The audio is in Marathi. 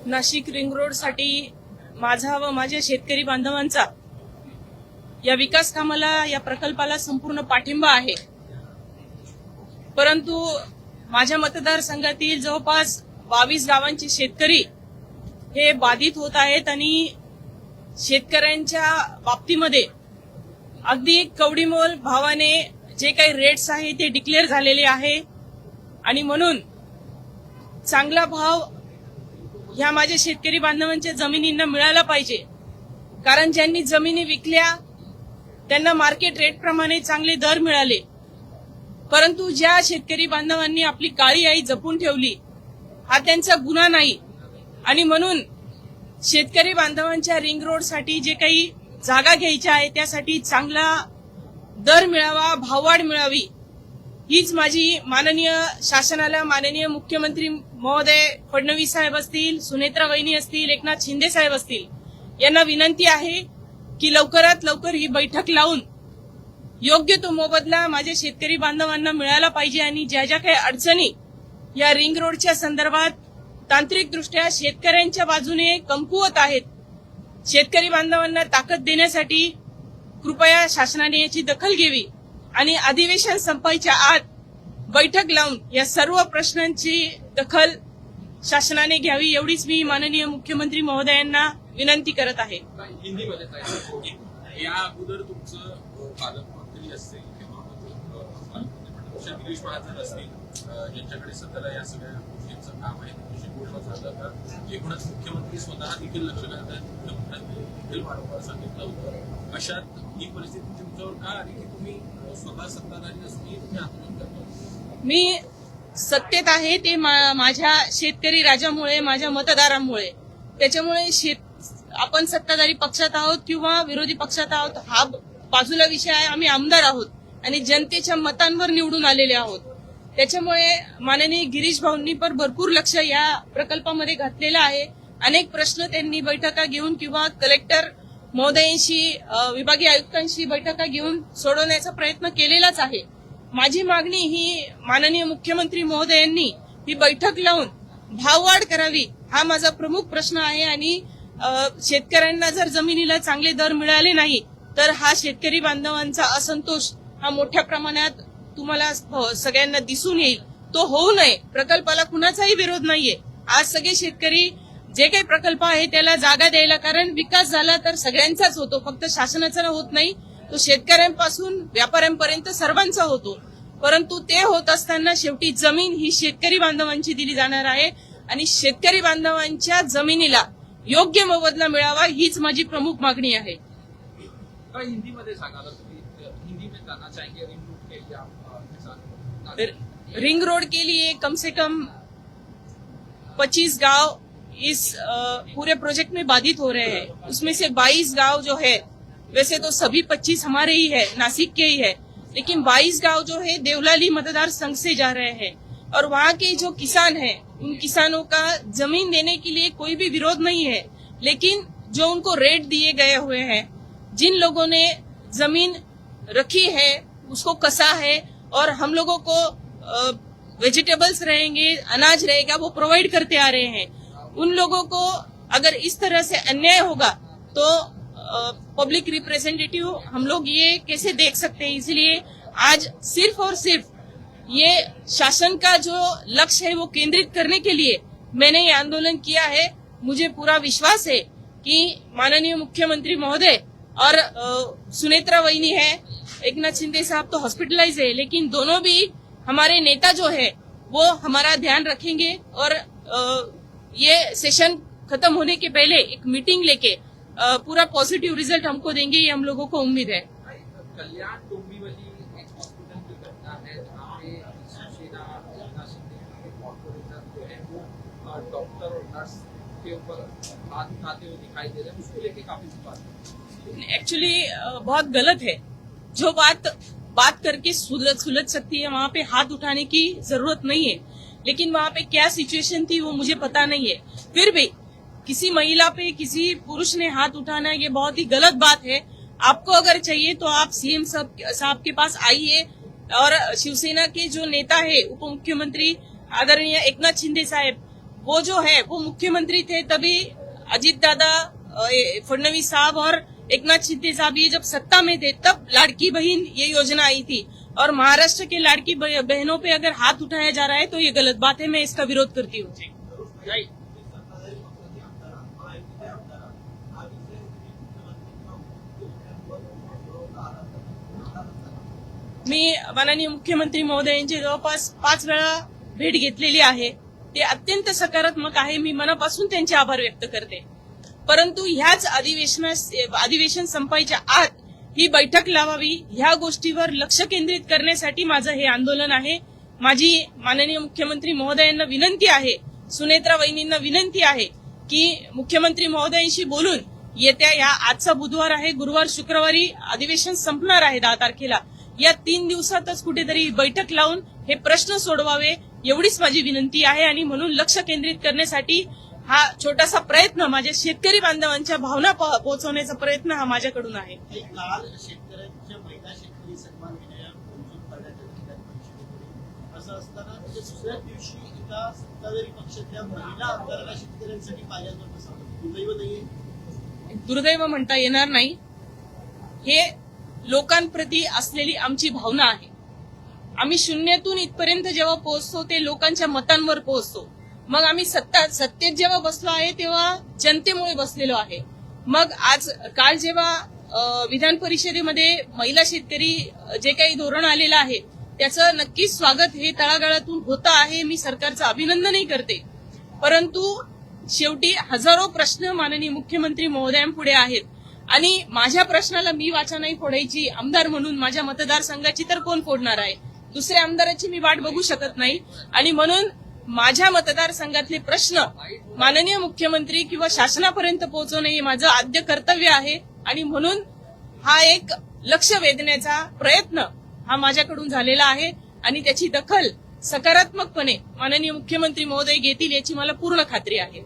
नाशिक रिंग रोड साठी माझा व माझ्या शेतकरी बांधवांचा या विकास कामाला, या प्रकल्पाला संपूर्ण पाठिंबा आहे। परंतु माझ्या मतदारसंघातील जवळपास 22 गावांचे शेतकरी हे बाधित होत आहेत आणि शेतकऱ्यांच्या बाबतीमध्ये अगदी कवडीमोल भावाने जे काही रेट्स आहे ते डिक्लेअर झालेले आहे आणि म्हणून चांगला भाव ह्या माझ्या शेतकरी बांधवांच्या जमिनींना मिळाला पाहिजे। कारण ज्यांनी जमिनी विकल्या त्यांना मार्केट रेट प्रमाणे चांगले दर मिळाले, परंतु ज्या शेतकरी बांधवांनी आपली काळी आई जपून ठेवली हा त्यांचा गुन्हा नाही आणि म्हणून शेतकरी बांधवांच्या रिंग रोड साठी जे काही जागा घ्यायच्या आहे त्यासाठी चांगला दर मिळावा, भाववाढ मिळावी, हीच माझी माननीय शासनाला, माननीय मुख्यमंत्री महोदय फडणवीस साहेब असतील, सुनेत्रा वहिनी असतील, एकनाथ शिंदे साहेब असतील, यांना विनंती आहे की लवकरात लवकर ही बैठक लावून योग्य तो मोबदला माझ्या शेतकरी बांधवांना मिळाला पाहिजे आणि ज्या ज्या काही अडचणी या रिंग रोडच्या संदर्भात तांत्रिकदृष्ट्या शेतकऱ्यांच्या बाजूने कमकुवत आहेत, शेतकरी बांधवांना ताकद देण्यासाठी कृपया शासनाने याची दखल घ्यावी आणि अधिवेशन संपायच्या आत बैठक लावून या सर्व प्रश्नांची दखल शासनाने घ्यावी, एवढीच मी माननीय मुख्यमंत्री महोदयांना विनंती करत आहे। या अगोदर तुमचं पालकमंत्री असतील किंवा गिरीश महाजन असतील ज्यांच्याकडे सध्याला या सगळ्या गोष्टींचं काम आहे त्यांच्याशी बोलणं झालं तर एकूणच मुख्यमंत्री स्वतः देखील लक्ष घालत आहेत, मुख्यमंत्र्यांनी देखील वारंवार सांगितलं होतं। अशात ही परिस्थिती तुमच्यावर का आली की तुम्ही स्वतः सत्ताधारी असतील हे आंदोलन करता? मी सत्तेत आहे ते माझ्या शेतकरी राजामुळे, माझ्या मतदारांमुळे, त्याच्यामुळे आपण सत्ताधारी पक्षात आहोत किंवा विरोधी पक्षात आहोत हा बाजूला विषय आहे। आम्ही आमदार आहोत आणि जनतेच्या मतांवर निवडून आलेले आहोत, त्याच्यामुळे माननीय गिरीश भाऊंनी पण भरपूर लक्ष या प्रकल्पामध्ये घातलेलं आहे। अनेक प्रश्न त्यांनी बैठका घेऊन किंवा कलेक्टर महोदयांशी, विभागीय आयुक्तांशी बैठका घेऊन सोडवण्याचा प्रयत्न केलेलाच आहे। माझी मागणी ही माननीय मुख्यमंत्री महोदयांनी ही बैठक लावून भाववाढ करावी हा माझा प्रमुख प्रश्न आहे आणि शेतकऱ्यांना जर जमिनीला चांगले दर मिळाले नाही तर हा शेतकरी बांधवांचा असंतोष हा मोठ्या प्रमाणात तुम्हाला सगळ्यांना दिसून येईल, तो होऊ नये। प्रकल्पाला कुणाचाही विरोध नाहीये, आज सगळे शेतकरी जे काही प्रकल्प आहे त्याला जागा द्यायला, कारण विकास झाला तर सगळ्यांचाच होतो, फक्त शासनाचा होत नाही, तो शेतकऱ्यांपासून व्यापाऱ्यांपर्यंत सर्वांचा होतो। परंतु ते होत असताना शेवटी जमीन ही शेतकरी बांधवांची दिली जाणार आहे आणि शेतकरी बांधवांच्या जमिनीला योग्य मोबदला मिळावा हीच माझी प्रमुख मागणी आहे। हिंदी मध्ये सांगा, हिंदी में जाना चाहेंगे रिंग रोड के लिए कम से कम 25 गांव इस पूरे प्रोजेक्ट में बाधित हो रहे हैं। उसमें से 22 गांव जो है, वैसे तो सभी 25 हमारे ही है, नासिक के ही है, लेकिन 22 गांव जो है देवलाली मतदार संघ से जा रहे हैं और वहाँ के जो किसान हैं उन किसानों का जमीन देने के लिए कोई भी विरोध नहीं है, लेकिन जो उनको रेट दिए गए हुए हैं, जिन लोगों ने जमीन रखी है उसको कसा है और हम लोगों को वेजिटेबल्स रहेंगे, अनाज रहेगा, वो प्रोवाइड करते आ रहे हैं, उन लोगों को अगर इस तरह से अन्याय होगा तो पब्लिक रिप्रेजेंटेटिव हम लोग ये कैसे देख सकते हैं। इसलिए आज सिर्फ और सिर्फ ये शासन का जो लक्ष्य है वो केंद्रित करने के लिए मैंने ये आंदोलन किया है। मुझे पूरा विश्वास है कि माननीय मुख्यमंत्री महोदय और सुनेत्रा वहिनी है, एकनाथ शिंदे साहब तो हॉस्पिटलाइज है, लेकिन दोनों भी हमारे नेता जो है वो हमारा ध्यान रखेंगे और ये सेशन खत्म होने के पहले एक मीटिंग लेके पूरा पॉजिटिव रिजल्ट हमको देंगे, ये हम लोगों को उम्मीद है। कल्याण डोंबिवली एक हॉस्पिटल की घटना है जहाँ पे शिवसेना जो है वो डॉक्टर और नर्स के ऊपर हाथ उठाते हुए दिखाई दे रहे हैं, उसको लेके काफी बात एक्चुअली बहुत गलत है। जो बात करके सुलझ सकती है वहाँ पे हाथ उठाने की जरूरत नहीं है, लेकिन वहाँ पे क्या सिचुएशन थी वो मुझे पता नहीं है। फिर भी किसी महिला पे किसी पुरुष ने हाथ उठाना ये बहुत ही गलत बात है। आपको अगर चाहिए तो आप सीएम साहब के पास आइए, और शिवसेना के जो नेता है उप मुख्यमंत्री आदरणीय एकनाथ शिंदे साहब, वो जो है वो मुख्यमंत्री थे तभी अजीत दादा, फडणवीस साहब और एकनाथ शिंदे साहब ये जब सत्ता में थे तब लाड़की बहन ये योजना आई थी। और महाराष्ट्र के लाड़की बहनों पे अगर हाथ उठाया जा रहा है तो ये गलत बात है, मैं इसका विरोध करती हूँ। मी माननीय मुख्यमंत्री महोदयांची जवळपास 5 वेळा भेट घेतलेली आहे। ते अत्यंत सकारात्मक आहे, मी मनापासून त्यांचे आभार व्यक्त करते। परंतु ह्याच अधिवेशन संपायच्या आत ही बैठक लावावी, ह्या गोष्टीवर लक्ष केंद्रित करण्यासाठी माझं हे आंदोलन आहे। माझी माननीय मुख्यमंत्री महोदयांना विनंती आहे, सुनेत्रा वहिनींना विनंती आहे की मुख्यमंत्री महोदयांशी बोलून येत्या या आजचा बुधवार आहे, गुरुवार शुक्रवारी अधिवेशन संपणार आहे 10 तारखेला, या 3 दिवसातच कुठेतरी बैठक लावून हे प्रश्न सोडवावे एवढीच माझी विनंती आहे। आणि म्हणून लक्ष केंद्रित करण्यासाठी हा छोटासा प्रयत्न, माझ्या शेतकरी बांधवांच्या भावना पोहोचवण्याचा प्रयत्न हा माझ्याकडून आहे। काल शेतकऱ्यांच्या महिला शेतकरी सन्मान विधेयक मंजूर करण्यात आले विधान परिषदेमध्ये। असं असताना दुसऱ्याच दिवशी एका सत्ताधारी पक्षातल्या महिला आमदाराला शेतकऱ्यांसाठी पायऱ्यांवर बसवलं, दुर्दैव नाहीये? दुर्दैव म्हणता येणार नाही, हे लोकांप्रती असलेली आमची भावना आहे। आम्ही शून्यातून इथपर्यंत जेव्हा पोहोचतो ते लोकांच्या मतांवर पोहोचतो। मग आम्ही सत्तेत जेव्हा बसलो आहे तेव्हा जनतेमुळे बसलेलो आहे। मग काल जेव्हा विधान परिषदेमध्ये महिला शेतकरी जे काही धोरण आलेलं आहे त्याचं नक्कीच स्वागत हे तळागाळातून होतं आहे, मी सरकारचं अभिनंदनही करते। परंतु शेवटी हजारो प्रश्न माननीय मुख्यमंत्री महोदयांपुढे आहेत आणि माझ्या प्रश्नाला मी वाचा नाही फोडायची आमदार म्हणून, माझ्या मतदारसंघाची तर कोण फोडणार आहे? दुसऱ्या आमदाराची मी वाट बघू शकत नाही। आणि म्हणून माझ्या मतदारसंघातले प्रश्न माननीय मुख्यमंत्री किंवा शासनापर्यंत पोहोचवणे हे माझं आद्य कर्तव्य आहे। आणि म्हणून हा एक लक्ष वेधण्याचा प्रयत्न हा माझ्याकडून झालेला आहे आणि त्याची दखल सकारात्मकपणे माननीय मुख्यमंत्री महोदय घेतील याची मला पूर्ण खात्री आहे।